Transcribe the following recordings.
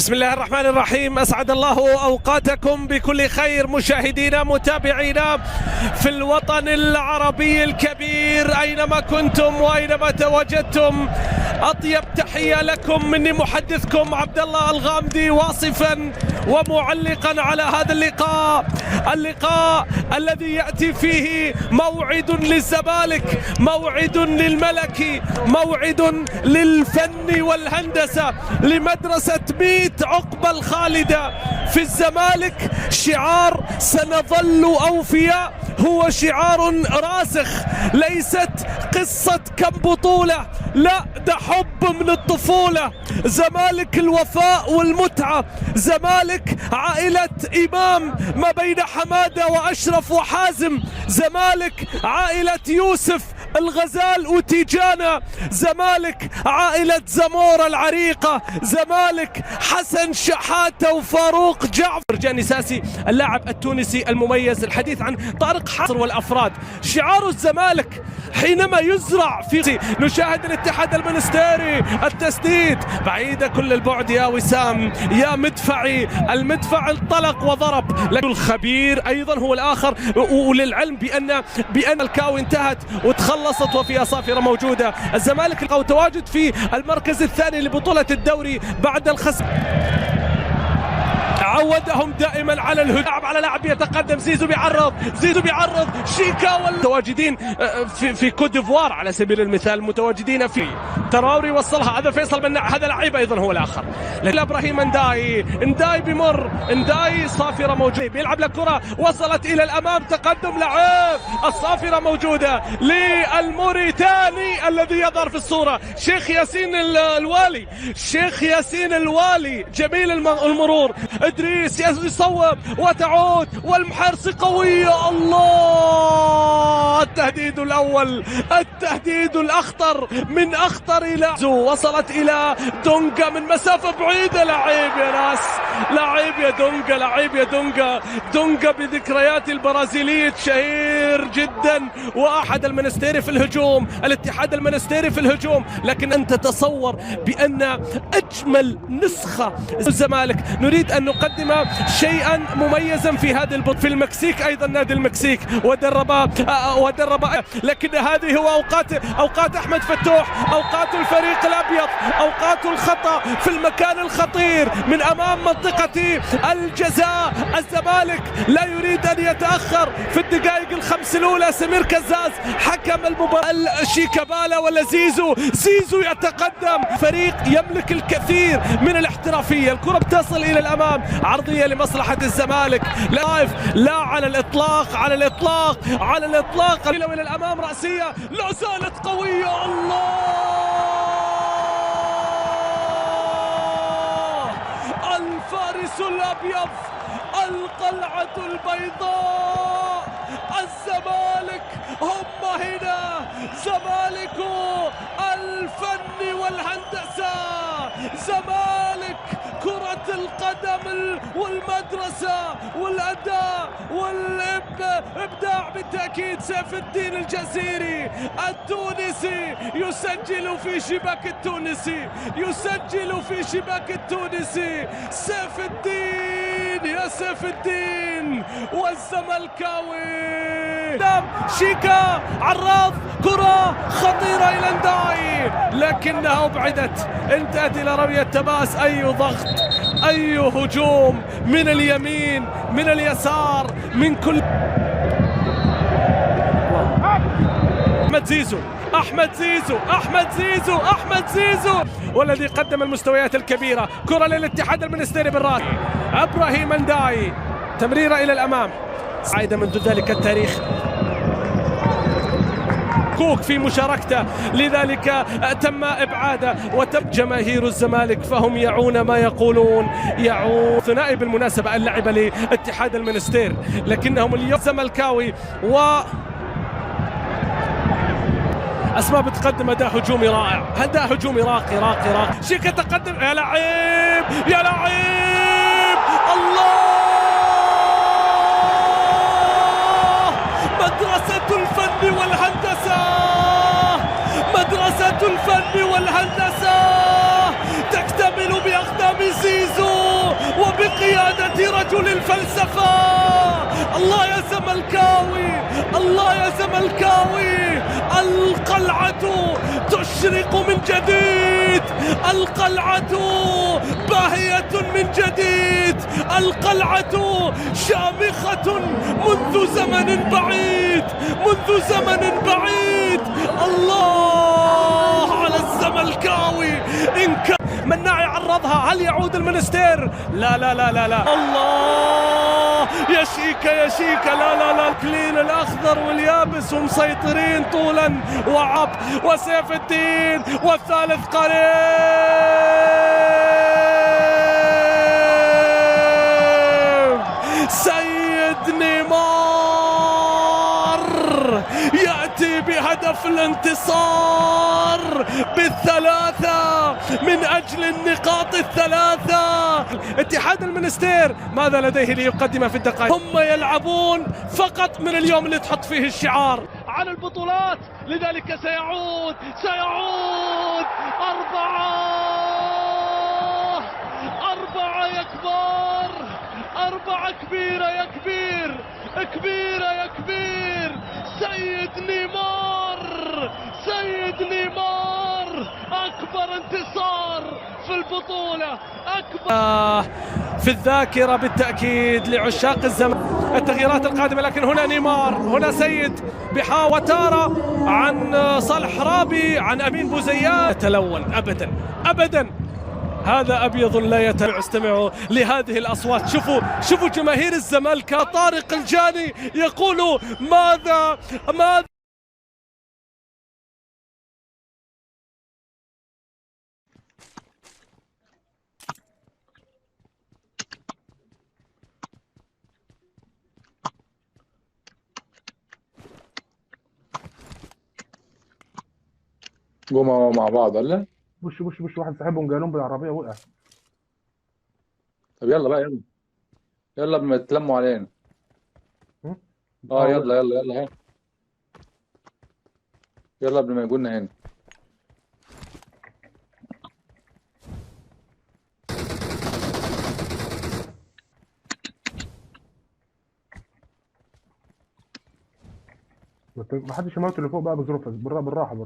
بسم الله الرحمن الرحيم. أسعد الله أوقاتكم بكل خير مشاهدينا متابعينا في الوطن العربي الكبير أينما كنتم وأينما تواجدتم. أطيب تحية لكم مني محدثكم عبد الله الغامدي، واصفا ومعلقا على هذا اللقاء الذي يأتي فيه موعد للزمالك، موعد للملكي، موعد للفن والهندسة، لمدرسة ميت عقبة الخالدة في الزمالك. شعار سنظل أوفياء هو شعار راسخ، ليست قصة كم بطولة، لا ده حب من الطفولة. زمالك الوفاء والمتعة، زمالك عائلة إمام ما بين حمادة وأشرف وحازم، زمالك عائلة يوسف الغزال وتيجانا، زمالك عائلة زمورة العريقة، زمالك حسن شحاتة وفاروق جعفر. جاني ساسي اللاعب التونسي المميز، الحديث عن طارق حصر والأفراد. شعار الزمالك حينما يزرع في نشاهد الاتحاد المنستيري، التسديد بعيدة كل البعد يا وسام يا مدفعي، المدفع انطلق وضرب، لكن الخبير أيضا هو الآخر. وللعلم بأن الكاو انتهت وتخلصت وفي صافرة موجودة. الزمالك لقوا تواجد في المركز الثاني لبطولة الدوري بعد الخسارة. عودهم دائما على الهجوم، على لاعب يتقدم. زيزو بيعرض شيكا والمتواجدين في كوت ديفوار على سبيل المثال، المتواجدين في تراوري وصلها، هذا فيصل بن هذا لعيب ايضا هو الاخر. ابراهيم انداي بمر، انداي صافره موجوده، بيلعب لكره وصلت الى الامام، تقدم لعيب، الصافره موجوده للموريتاني الذي يظهر في الصوره شيخ ياسين الوالي، جميل المرور. إدريس يصوب وتعود، والمحارسة قوية. الله، التهديد الأول، التهديد الأخطر من أخطر إلى وصلت إلى دونجا من مسافة بعيدة. لعيب يا ناس، لعيب يا دونجا بذكريات البرازيلية شهير جدا، وأحد المنستيري في الهجوم، الاتحاد المنستيري في الهجوم. لكن أن تتصور بأن أجمل نسخة الزمالك نريد أن نقدم شيئا مميزا في هذه البطولة في المكسيك، ايضا نادي المكسيك ودرب لكن هذه هو اوقات احمد فتوح، اوقات الفريق الابيض، اوقات الخطا في المكان الخطير من امام منطقة الجزاء. الزمالك لا يريد ان يتاخر في الدقائق الخمس الاولى. سمير كزاز حكم المباراة، شيكابالا ولا زيزو يتقدم. فريق يملك الكثير من الاحترافية، الكرة بتصل الى الامام، عرضية لمصلحة الزمالك، لا على الإطلاق إلى الأمام، رأسية لا زالت قوية. الله، الفارس الأبيض، القلعة البيضاء، الزمالك هم هنا، زمالك الفن والهندسة، زمالك كرة القدم والمدرسة والأداء والإبداع بالتأكيد. سيف الدين الجزيري التونسي يسجل في شباك التونسي، سيف الدين يا سيف الدين والزملكاوي. شيكا عراض، كرة خطيرة إلى انداي لكنها أبعدت، انتهت إلى رمية تماس. أي ضغط، أي هجوم من اليمين، من اليسار، من كل. أحمد زيزو والذي قدم المستويات الكبيرة. كرة للاتحاد المنستيري بالراس، إبراهيم انداي، تمريرة إلى الأمام، عايدة منذ ذلك التاريخ. كوك في مشاركته، لذلك تم إبعاده وتم جماهير الزمالك فهم يعون ما يقولون. ثنائي بالمناسبة اللعب لاتحاد المنستير، لكنهم اليوم زملكاوي أسماء بتقدم أداء هجومي رائع، أداء هجومي راقي. شيكا تقدم، يا لعيب الله، مدرسة الفن والهندسة، تكتمل بأقدام زيزو وبقيادة رجل الفلسفة. الله يا زملكاوي، الله يا زملكاوي، القلعة تشرق من جديد، القلعة باهية من جديد، القلعة شامخة منذ زمن بعيد، منذ زمن بعيد. الله على الزملكاوي. إن كان مناع يعرضها، هل يعود المنستير؟ لا لا لا لا لا. الله يا شيكا يا شيكا، لا لا لا. كلين الأخضر واليابس ومسيطرين طولا وعب، وسيف الدين والثالث قريب. سيد نيمار يأتي بهدف الانتصار بالثلاثة من أجل النقاط الثلاثة. اتحاد المنستير ماذا لديه ليقدم في الدقائق؟ هم يلعبون فقط من اليوم اللي تحط فيه الشعار على البطولات، لذلك سيعود أربعة يا كبار، أربعة كبيرة يا كبير، كبيرة يا كبير. سيد نيمار أكبر انتصار في البطولة، أكبر في الذاكرة بالتأكيد لعشاق الزمن. التغييرات القادمة، لكن هنا نيمار، هنا سيد بحاول وتارة عن صالح رابي، عن أمين بوزيان. يتلون أبدا أبدا، هذا أبيض لا يتبع. استمعوا لهذه الأصوات، شوفوا جماهير الزمالك. طارق الجاني يقول ماذا جم مع بعض ولا؟ بوش واحد صاحبهم جايلهم بالعربيه وقع. طب يلا بقى، يلا قبل ما يتلموا علينا. هم؟ يلا ها، يلا قبل ما يجونا هنا. ما حدش يموت اللي فوق بقى بظروف، بالراحه.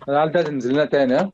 العيال تنزل لنا تاني، ها؟